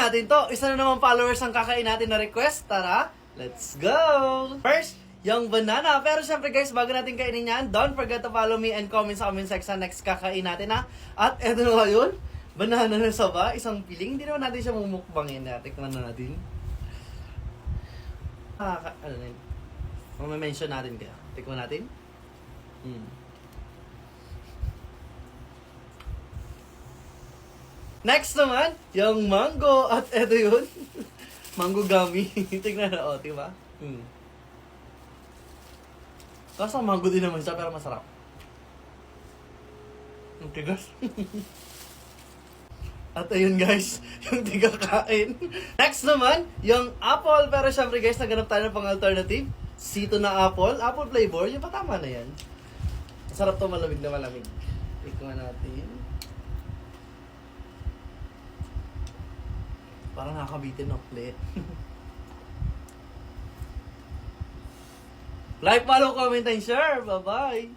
natin to. Isa na naman followers ang kakain natin na request. Tara, let's go! First, yung banana. Pero syempre guys, bago natin kainin yan, don't forget to follow me and comment sa comment section next kakain natin ha. At eto na ngayon, banana na saba, isang piling. Hindi naman natin siya mumukbangin. Tikman na natin. Ano na yun? Mama-mention natin kaya. Tikman natin. Next naman, yung mango. At eto yun. Mango gummy. Tignan na, diba? Kaso mango din naman siya, pero masarap. Ang tigas. At ayun guys, yung tigakain. Next naman, yung apple. Pero syempre guys, naghanap tayo ng pang alternative. Sito na apple. Apple flavor, yung patama na yan. Masarap to, malamig na malamig. Tikman natin. Parang nakakabitin ng plate. Like, follow, comment, and share. Bye-bye!